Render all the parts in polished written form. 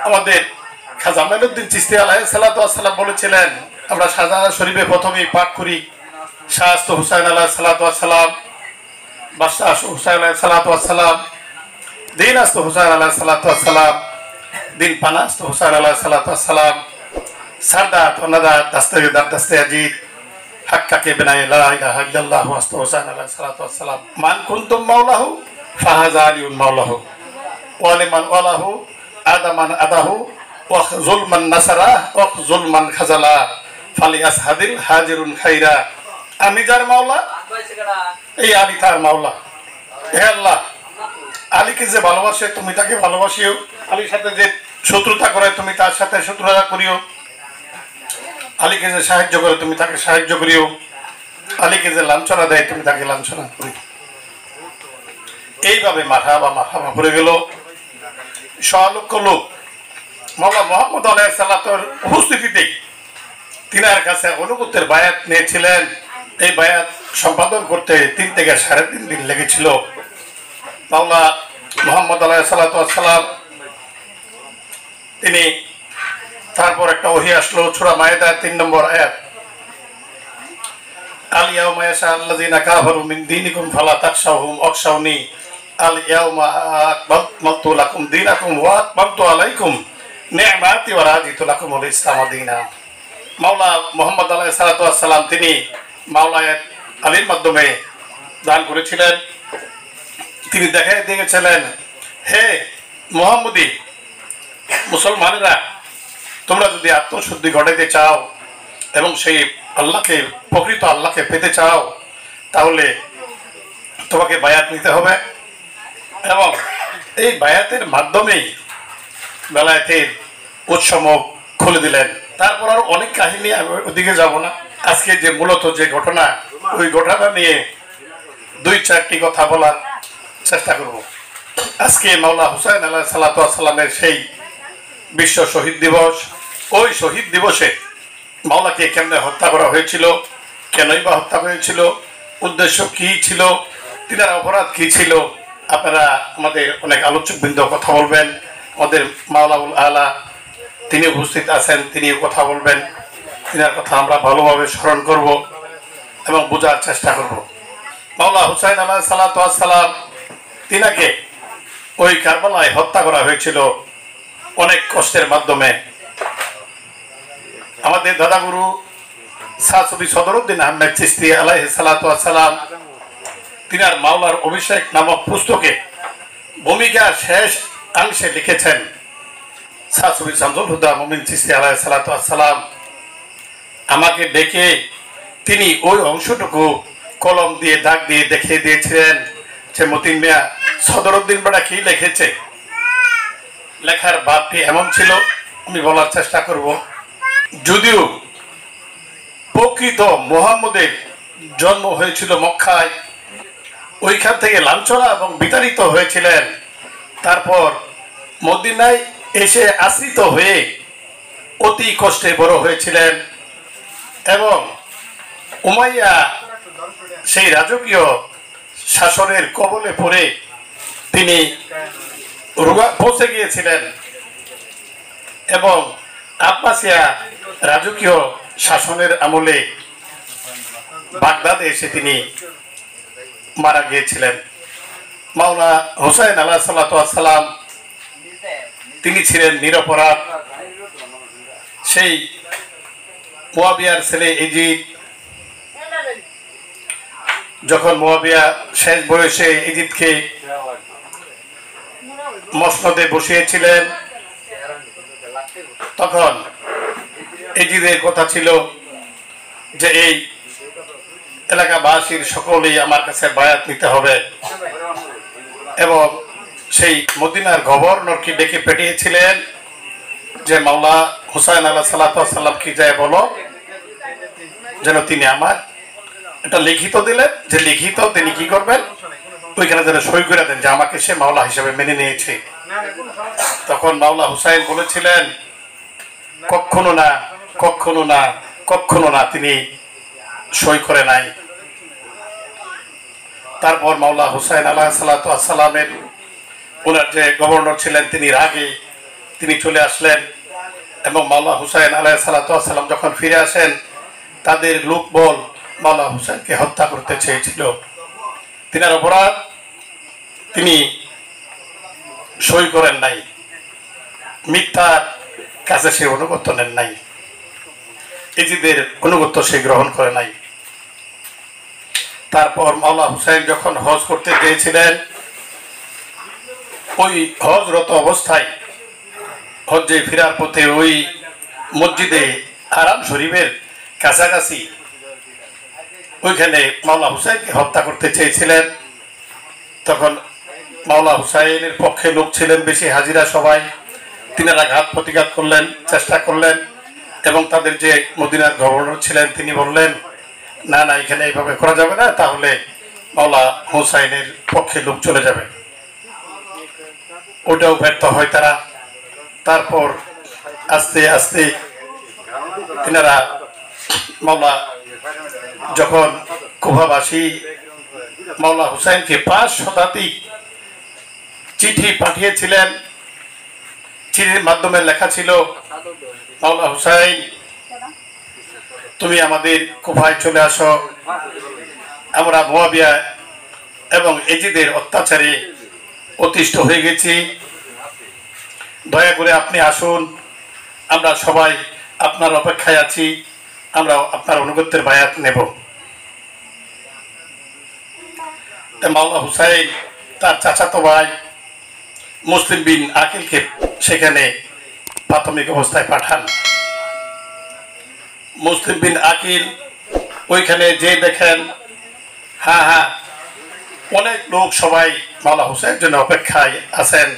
আমাদের খাজা মাইনুদ্দিন চিশতি আলাইহিস সালাতু ওয়াস সালাম বলেছিলেন, আমরা শাহজালাল শরীফে প্রথমেই পাঠ করি শাহস্ত হুসাইন আলাইহিস সালাতু ওয়াস সালাম, বাদশাহ হুসাইন আলাইহিস সালাতু ওয়াস সালাম, দিন আস্ত হুসাইন আলাইহিস সালাতু ওয়াস সালাম, দিন পানাস্ত হুসাইন আলাইহিস সালাতু ওয়াস সালাম, সারদাত ওয়া নাদাত দাস্তাগিদার দাস্তে আজিদ হাক্কা কে বিনায়ে লা ইলাহা ইল্লাল্লাহ আস্ত হুসাইন আলাইহিস সালাতু ওয়াস সালাম, মান কুনতুম মাওলাহু ফাহাযা আলিউন মাওলাহু ওয়া লিমান ওয়ালাহু আদামান আদাহু ওয়া যুলমান নাসারা ওয়া যুলমান খাজালা ফালি আসহাদিল হাজিরুন খাইরা। আমি যার মাওলা এই আলী তার মাওলা। হে আল্লাহ, আলীকে যে ভালোবাসে তুমি তাকে ভালোবাসিও, আলীর সাথে যে শত্রুতা করে তুমি তার সাথে শত্রুতা করিও, আলীকে যে সাহায্য করে তুমি তাকে সাহায্য করিও, আলীকে যে লাঞ্ছনা দেয় তুমি তাকে লাঞ্ছনা করি। এইভাবে মারহাবা মারহাবা পড়ে গেল। লক্ষ লোক মাওলা মুহাম্মদ আলাইহিস সালাতের উপস্থিতিতেই তিনার কাছে অনুগত্যের বায়াত নিয়েছিলেন। এই বায়াত সম্পাদন করতে 3 থেকে 3.5 দিন লেগেছিল। মাওলা মুহাম্মদ আলাইহিস সালাতু ওয়াস সালাম তিনি তারপর একটা ওহী আসলো সূরা মায়েদা 3 নম্বর আয়াত, আল ইয়াউমা ইয়াশাআল্লাযিনা কাফারু মিন দীনিকুম ফালা তাখশাউহুম ওয়াখশাউনি আল ইয়াউমা আকমালতু লাকুম দীনাকুম ওয়া আতমামতু আলাইকুম নি'মাতি ওয়া রাদিতু লাকুমুল ইসলাম দীনা। মাওলা মুহাম্মদ আলাইহিস সালাতু ওয়াস সালাম তিনি মাওলা আলীর মাধ্যমে দান করেছিলেন। তিনি দেখাই দিয়েছিলেন, হে মুহাম্মদী মুসলমানেরা, তোমরা যদি আত্মশুদ্ধি ঘটাইতে চাও এবং সেই আল্লাহকে প্রকৃত আল্লাহকে পেতে চাও তাহলে তোমাকে বায়াত নিতে হবে এবং এই বায়াতের মাধ্যমেই বেলায়েতের উৎসব খুলে দিলেন। তারপর আরো অনেক কাহিনী, আমি ওদিকে যাব না। আজকে যে মূলত যে ঘটনা, ওই ঘটনা নিয়ে 2-4টি কথা বলার চেষ্টা করব। আজকে মাওলা হুসাইন আলাইহিস সালাতু ওয়াস সালামের সেই বিশ্ব শহীদ দিবস। ওই শহীদ দিবসে মাওলাকে কেমনে হত্যা করা হয়েছিল, কেনই বা হত্যা হয়েছিল, উদ্দেশ্য কি ছিল, তিনার অপরাধ কি ছিল, আপনারা আমাদের অনেক আলোচকবৃন্দ কথা বলবেন। আমাদের মাওলাউল আলা তিনি উপস্থিত আছেন, তিনিও কথা বলবেন। তিনার কথা আমরা ভালোভাবে স্মরণ করব এবং বোঝার চেষ্টা করব। মাওলা হুসাইন আলাইহিস সালাতু ওয়াস সালাম তিনাকে ওই কারবালায় হত্যা করা হয়েছিল অনেক কষ্টের মাধ্যমে। আমাদের দাদাগুরু শাহ সুফি সদরউদ্দিন আহমেদ চিশতি আলাইহিস সালাতু ওয়াস সালাম তিনার মাওলার অভিষেক নামক পুস্তকে ভূমিকা শেষ অংশে লিখেছেন, শাহ সুফি শামসুল হুদা মুমিন চিশতি আলাইহিস সালাতু ওয়াস সালাম আমাকে ডেকে তিনি ওই অংশটুকু কলম দিয়ে দাগ দিয়ে দেখিয়ে দিয়েছিলেন যে মতিন মিয়া সদরউদ্দিন বড়া কি লিখেছে। লেখার ভাবটি এমন ছিল, আমি বলার চেষ্টা করব। যদিও প্রকৃত মুহাম্মদের জন্ম হয়েছিল মক্কায়, ওইখান থেকে লাঞ্ছনা এবং বিতাড়িত হয়েছিলেন, তারপর মদিনায় এসে আশ্রিত হয়ে অতি কষ্টে বড় হয়েছিলেন এবং উমাইয়া সেই রাজকীয় শাসনের কবলে পড়ে তিনি পৌঁছে গিয়েছিলেন এবং আব্বাসিয়া রাজকীয় শাসনের আমলে বাগদাদে এসে তিনি মারা গিয়েছিলেন। মাওলা হুসাইন আলাইহিস সালাতু ওয়াস সালাম তিনি ছিলেন নিরপরাধ। সেই মুয়াবিয়ার ছেলে ইজিদ যখন মুয়াবিয়া শেষ বয়সে ইজিদকে মসনদে বসিয়েছিলেন, তখন ইজিদের কথা ছিল যে এই এলাকাবাসীর সকলেই আমার কাছে বায়াত নিতে হবে এবং সেই মদিনার গভর্নরকে ডেকে পাঠিয়েছিলেন যে মাওলা হুসাইন আলাইহিস সালাতু ওয়াস সালাম কি যায় বলো যেন তিনি আমার এটা লিখিত দিলেন, যে লিখিত তিনি কি করবেন ওইখানে যেন সই করে দেন যে আমাকে সে মাওলা হিসেবে মেনে নিয়েছে। তখন মাওলা হুসাইন বলেছিলেন কখনো না, কখনো না, কখনো না, তিনি সই করে নাই। তারপর মাওলা হুসাইন আলাইহিস সালাতু ওয়াস সালামের ওনার যে গভর্নর ছিলেন তিনি রাগে তিনি চলে আসলেন এবং মাওলা হুসাইন আলাইহিস সালাতু ওয়াস সালাম যখন ফিরে আসেন তাদের লোকবল মাওলা হুসাইনকে হত্যা করতে চেয়েছিল। তিনার অপরাধ তিনি সই করেন নাই, মিথ্যার কাছে সে অনুগত্য নেন নাই, ইজিদের অনুগত্য সে গ্রহণ করে নাই। তারপর মাওলা হুসাইন যখন হজ করতে গিয়েছিলেন ওই হজরত অবস্থায় হজ্জে ফেরার পথে ওই মসজিদে হারাম শরীফের কাছাকাছি ওইখানে মাওলা হুসাইনকে হত্যা করতে চেয়েছিলেন। তখন মাওলা হুসাইনের পক্ষে লোক ছিলেন বেশি, হাজিরা সবাই, তিনারা ঘাত প্রতিঘাত করলেন, চেষ্টা করলেন এবং তাদের যে মদিনার গভর্নর ছিলেন তিনি বললেন না না এখানে এইভাবে করা যাবে না, তাহলে মাওলা হুসাইনের পক্ষে লোক চলে যাবে। ওটাও ব্যর্থ হয় তারা। তারপর আস্তে আস্তে তিনারা মাওলা যখন কুফাবাসী মাওলা হুসাইনকে 5 শতাধিক চিঠি পাঠিয়েছিলেন, চিঠির মাধ্যমে লেখা ছিল মাওলা হুসাইন তুমি আমাদের কুফায় চলে আসো, আমরা মুয়াবিয়া এবং এজিদের অত্যাচারে অতিষ্ঠ হয়ে গেছি, দয়া করে আপনি আসুন, আমরা সবাই আপনার অপেক্ষায় আছি, আমরা আপনার অনুগত্যের বায়াত নেব। মাওলা হুসাইন তার চাচাতো ভাই মুসলিম বিন আকিলকে সেখানে প্রাথমিক অবস্থায় পাঠান। মুসলিম বিন আকিল ওইখানে যে দেখেন হ্যাঁ অনেক লোক সবাই মাওলা হুসাইনের জন্য অপেক্ষায় আছেন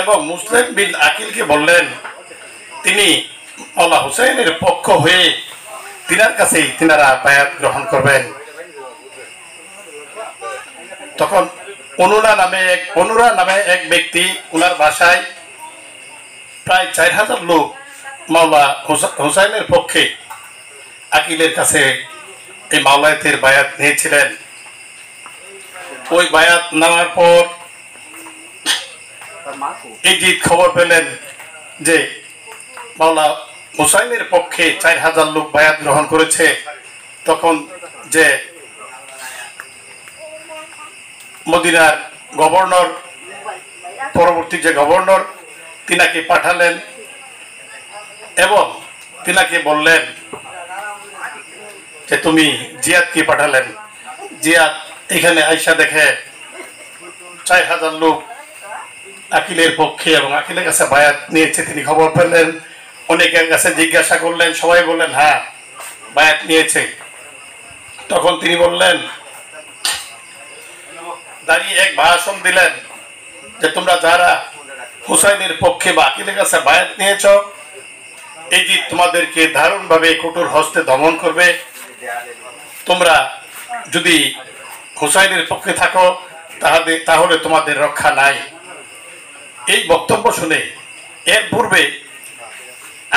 এবং মুসলিম বিন আকিলকে বললেন তিনি মাওলা হুসাইনের পক্ষ হয়ে তিনার কাছেই তিনারা বায়াত গ্রহণ করবেন। তখন অনুরা নামে এক ব্যক্তি, ওনার বাসায় প্রায় 4000 লোক মাওলা হুসাইনের পক্ষে আকিলের কাছে এই মাওলায়াতের বায়াত নিয়েছিলেন। ওই বায়াত নেওয়ার পর ইজিদ খবর পেলেন যে মাওলা হুসাইনের পক্ষে 4000 লোক বায়াত গ্রহণ করেছে। তখন যে মদিনার গভর্নর, পরবর্তী যে গভর্নর তিনাকে পাঠালেন এবং তিনাকে বললেন যে তুমি জিয়াদকে পাঠালেন, জিয়াদ এখানে আইসা দেখে 4000 লোক আকিলের পক্ষে এবং আকিলের কাছে বায়াত নিয়েছে। তিনি খবর পেলেন, অনেকের কাছে জিজ্ঞাসা করলেন, সবাই বললেন হ্যাঁ বায়াত নিয়েছে। তখন তিনি বললেন, দাঁড়িয়ে এক ভাষণ দিলেন যে তোমরা যারা হুসাইনের পক্ষে বা আকিলের কাছে বায়াত নিয়েছ, এই যে তোমাদেরকে দারুণভাবে কঠোর হস্তে দমন করবে, তোমরা যদি হুসাইনের পক্ষে থাকো তাহলে তোমাদের রক্ষা নাই। এই বক্তব্য শুনে এর পূর্বে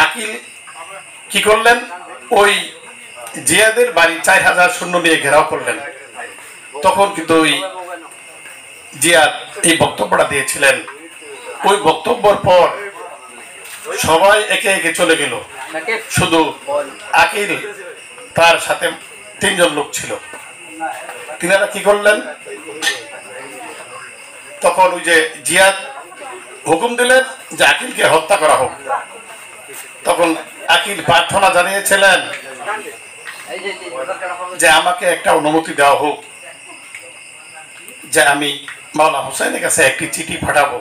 আকিল কি করলেন, ওই জিয়াদের বাড়ি 4000 সৈন্য নিয়ে ঘেরাও করলেন। তখন কিন্তু ওই জিয়াদ এই বক্তব্যটা দিয়েছিলেন। ওই বক্তব্যের পর সবাই একে একে চলে গেল, শুধু আকিল তার সাথে 3 জন লোক ছিল। তিনারা কি করলেন, তখন ওই যে জিয়াদ হুকুম দিলেন যে আকিলকে হত্যা করা হোক। তখন আকিল প্রার্থনা জানিয়েছিলেন যে আমাকে একটা অনুমতি দেওয়া হোক যে আমি মাওলা হুসাইনের কাছে একটি চিঠি পাঠাবো।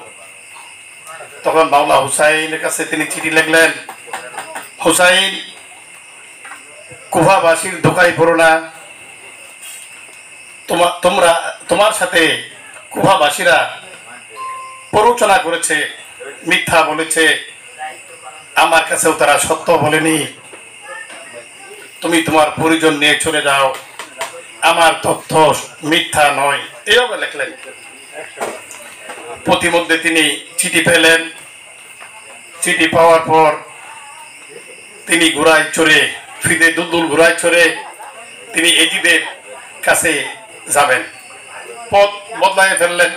তখন মাওলা হুসাইনের কাছে তিনি চিঠি লিখলেন, হুসাইন কুফাবাসীর ধোকায় পড়ো না, তোমার সাথে কুফাবাসীরা প্ররোচনা করেছে, মিথ্যা বলেছে, আমার কাছেও তারা সত্য বলেনি, তুমি তোমার পরিজন নিয়ে চলে যাও, আমার তথ্য মিথ্যা নয়, এইভাবে লিখলেন। প্রতিমধ্যে তিনি চিঠি পেলেন। চিঠি পাওয়ার পর তিনি ঘোড়ায় চড়ে, ফিদে দুলদুল ঘোড়ায় চড়ে তিনি এজিদের কাছে যাবেন। পথ বদলায় ফেললেন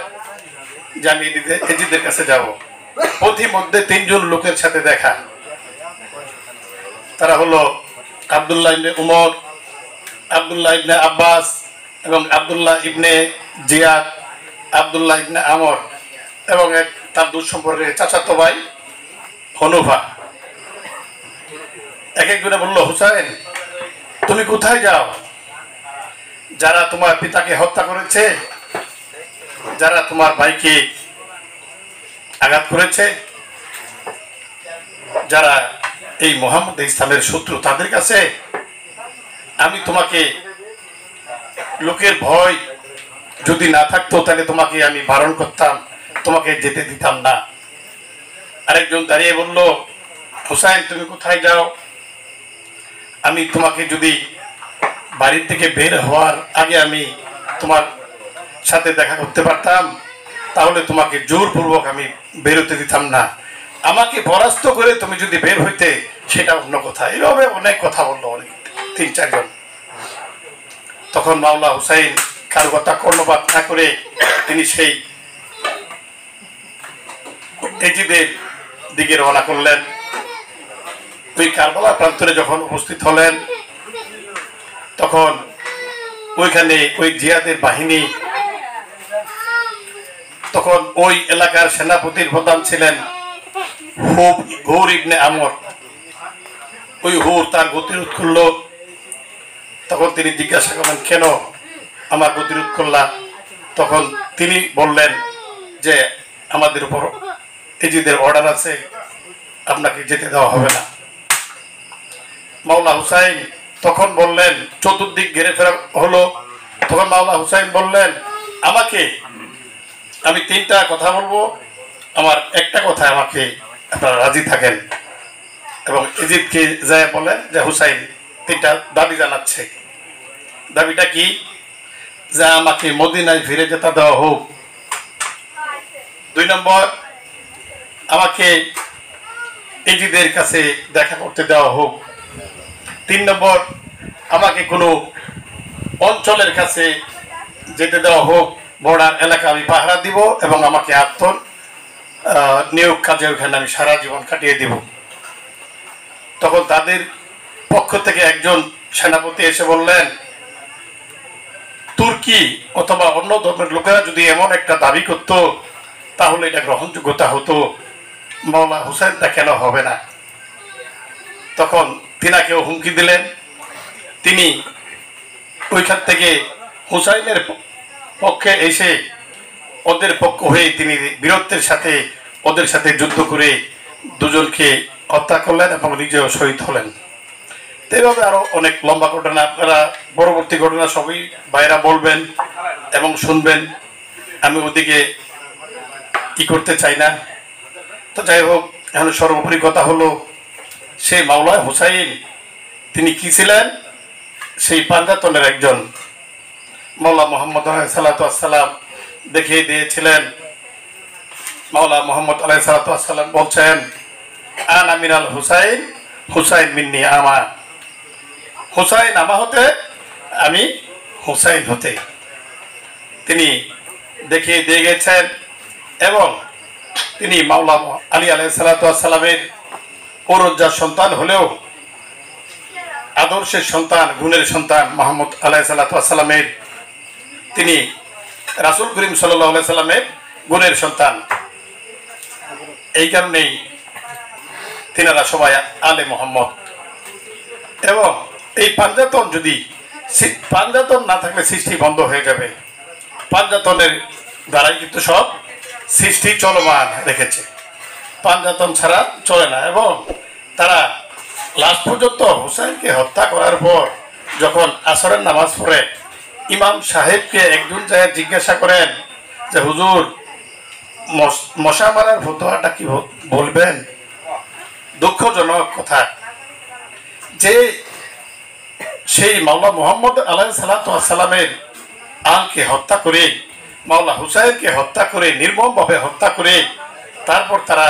যে আমি এজিদের কাছে যাব। পথিমধ্যে তিনজন লোকের সাথে দেখা। তারা হলো আব্দুল্লাহ ইবনে উমর, আব্দুল্লাহ ইবনে আব্বাস এবং আব্দুল্লাহ ইবনে জিয়াদ, আব্দুল্লাহ ইবনে আমর এবং এক তার দূর সম্পর্কে চাচাতো ভাই হনুফা। এক একজনে বলল, হুসাইন তুমি কোথায় যাও? যারা তোমার পিতাকে হত্যা করেছে, যারা তোমার ভাইকে আঘাত করেছে, যারা এই মুহাম্মদ ইসলামের শত্রু, তাদের কাছে আমি তোমাকে, লোকের ভয় যদি না থাকতো তাহলে তোমাকে আমি বারণ করতাম, তোমাকে যেতে দিতাম না। আরেকজন দাঁড়িয়ে বলল, হুসাইন তুমি কোথায় যাও? আমি তোমাকে যদি বাড়ির থেকে বের হওয়ার আগে আমি তোমার সাথে দেখা করতে পারতাম, তাহলে তোমাকে জোরপূর্বক আমি বেরোতে দিতাম না। আমাকে পরাস্ত করে তুমি যদি বের হইতে, সেটা অন্য কথা। এইভাবে অনেক কথা বললো, অনেক তিন চারজন। তখন মাওলা হুসাইন কারো কথা কর্ণপাত না করে তিনি সেই এজিদের দিকে রওনা করলেন। ওই কারবালা প্রান্তরে যখন উপস্থিত হলেন, তখন ওইখানে ওই জিয়াদের বাহিনী, তখন ওই এলাকার সেনাপতির প্রধান ছিলেন হুর ইবনে আমর। ওই হুর তার গতিরোধ করলো। তখন তিনি জিজ্ঞাসা করলেন, কেন আমার গতিরোধ করলা? তখন তিনি বললেন যে আমাদের উপর এজিদের অর্ডার আছে, আপনাকে যেতে দেওয়া হবে না। মাওলা হুসাইন তখন বললেন, চতুর্দিক ঘিরে ফেরা হলো। তখন মাওলা হুসাইন বললেন, আমাকে, আমি তিনটা কথা বলবো, আমার একটা কথা আমাকে আপনারা রাজি থাকেন। এবং এজিদকে যায় বলেন যে হুসাইন তিনটা দাবি জানাচ্ছে। দাবিটা কি? যে আমাকে মদিনায় ফিরে যেতে দেওয়া হোক। 2 নম্বর, আমাকে এজিদের কাছে দেখা করতে দেওয়া হোক। 3 নম্বর, আমাকে কোনো অঞ্চলের কাছে যেতে দেওয়া হোক, বর্ডার এলাকা আমি পাহারা দিব এবং আমাকে নিয়োগ কাজে ওখানে আমি সারা জীবন কাটিয়ে দিব। তখন তাদের পক্ষ থেকে একজন সেনাপতি এসে বললেন, তুর্কি অথবা অন্য ধর্মের লোকেরা যদি এমন একটা দাবি করত, তাহলে এটা গ্রহণযোগ্যতা হতো, মাওলা হুসাইনটা কেন হবে না? তখন তিনাকেও হুমকি দিলেন। তিনি ওইখান থেকে হুসাইনের পক্ষে এসে ওদের পক্ষ হয়ে তিনি বীরত্বের সাথে ওদের সাথে যুদ্ধ করে দুজনকে হত্যা করলেন এবং নিজেও শহীদ হলেন। এইভাবে আরো অনেক লম্বা ঘটনা, আপনারা পরবর্তী ঘটনা সবই ভাইরা বলবেন এবং শুনবেন, আমি ওদিকে কি করতে চাই না। তো যাই হোক, এখন সর্বোপরি কথা হলো, সেই মাওলা হুসাইন তিনি কি ছিলেন? সেই পাঞ্জাতনের একজন। মাওলা মুহাম্মদ আলাইহিসসালাম দেখিয়ে দিয়েছিলেন। মাওলা মুহাম্মদ আলাইহিসসালাম বলছেন, আনা মিনাল হুসাইন, হুসাইন মিন্নি আমা। হুসাইন আমা হতে, আমি হুসাইন হতে। তিনি দেখিয়ে দিয়ে গেছেন। এবং তিনি মাওলা আলী আলাইহিসসালামের পরজ্জার সন্তান হলেও আদর্শের সন্তান, গুণের সন্তান মুহাম্মদ আলাইহিসসালামের, তিনি রাসূল করিম সাল্লাল্লাহু আলাইহি সাল্লামের গুণের সন্তান। এই কারণেই তিনারা সবাই আলে মুহাম্মদ। এবং এই পাঞ্জাতন, যদি পাঞ্জাতন না থাকলে সৃষ্টি বন্ধ হয়ে যাবে। পাঞ্জাতনের দ্বারাই কিন্তু সব সৃষ্টি চলমান রেখেছে, পাঞ্জাতন ছাড়া চলে না। এবং তারা লাস্ট পর্যন্ত হুসাইনকে হত্যা করার পর যখন আসরের নামাজ পড়ে, ইমাম সাহেবকে একজন জায়গায় জিজ্ঞাসা করেন যে হুজুর, মশা মারার ফতোয়াটা কি বলবেন? দুঃখজনক কথা যে সেই মাওলা মুহাম্মদ আলাইহিসসালামের আলকে হত্যা করে, মাওলা হুসাইনকে হত্যা করে, নির্মমভাবে হত্যা করে, তারপর তারা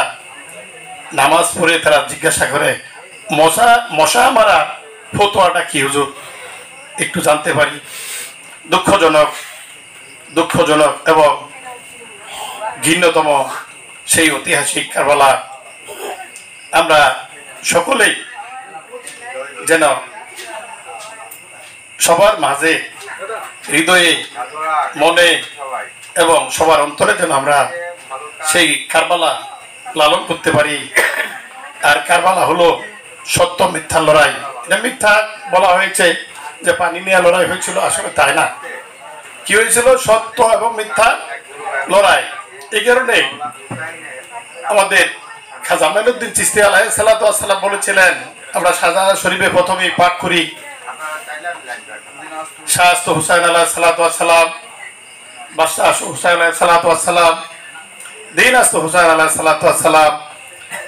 নামাজ পড়ে তারা জিজ্ঞাসা করে, মশা মারা ফতোয়াটা কি হুজুর, একটু জানতে পারি? দুঃখজনক এবং ঘৃণ্যতম সেই ঐতিহাসিক কারবালা আমরা সকলেই যেন সবার মাঝে হৃদয়ে মনে এবং সবার অন্তরে যেন আমরা সেই কারবালা লালন করতে পারি। আর কারবালা হলো সত্য মিথ্যার লড়াই। এটা মিথ্যা বলা হয়েছে যে পানি নিয়ে লড়াই হয়েছিল, আসলে তাই না। কি হয়েছিল? সত্য এবং মিথ্যা লড়াই। এই কারণে আমাদের খাজা মাইনুদ্দিন চিশতি আলাইহিস সালাতু ওয়াস সালাম বলেছিলেন, আমরা শাহজালাল শরীফে প্রথমেই পাঠ করি, শাহস্ত হুসাইন আলাইহিস সালাতু ওয়াস সালাম, বাদশাহ হুসাইন আলাইহিস সালাতু ওয়াস সালাম, দিন আস্ত হুসাইন আলাইহিস সালাতু ওয়াস সালাম,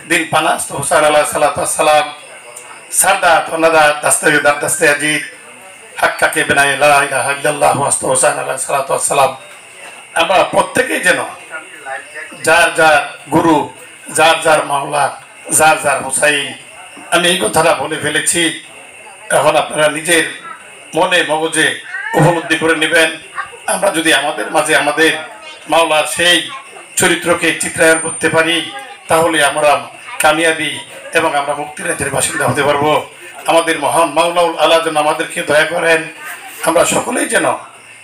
দিন পানাস্ত হুসাইন আলাইহিস সালাতু ওয়াস সালাম, সারদাত ওয়া নাদাত দাস্তাগিদার দাস্তে আজিদ হাক্কাকে বিনায়ে লা ইলাহা ইল্লাল্লাহ আস্ত হুসাইন আলাইহিস সালাতু ওয়াস সালাম। আমরা প্রত্যেকেই যেন যার যার গুরু, যার যার মাওলা, যার যার হুসাইন, আমি এই কথাটা বলে ফেলেছি, এখন আপনারা নিজের মনে মগজে উপলব্ধি করে নেবেন। আমরা যদি আমাদের মাঝে আমাদের মাওলার সেই চরিত্রকে চিত্রায়ন করতে পারি, তাহলে আমরা কামিয়াবি এবং আমরা মুক্তিরাজ্যের বাসিন্দা হতে পারবো। আমাদের মহান মাওলাউল আল্লাহ যেন আমাদেরকে দয়া করেন, আমরা সকলেই যেন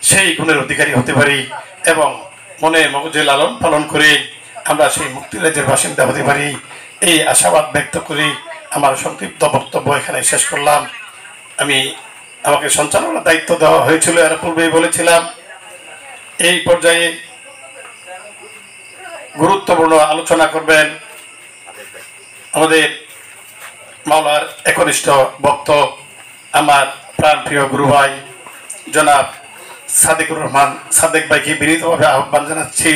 সেই গুণের অধিকারী হতে পারি এবং মনে মগজে লালন পালন করে আমরা সেই মুক্তিরাজ্যের বাসিন্দা হতে পারি। এই আশাবাদ ব্যক্ত করি আমার সংক্ষিপ্ত বক্তব্য এখানে শেষ করলাম। আমাকে সঞ্চালনার দায়িত্ব দেওয়া হয়েছিল, এর পূর্বেই বলেছিলাম। এই পর্যায়ে গুরুত্বপূর্ণ আলোচনা করবেন আমাদের মাওলার একনিষ্ঠ ভক্ত, আমার প্রাণপ্রিয় গুরু ভাই জনাব সাদেকুর রহমান সাদেক ভাইকে বিনীতভাবে আহ্বান জানাচ্ছি।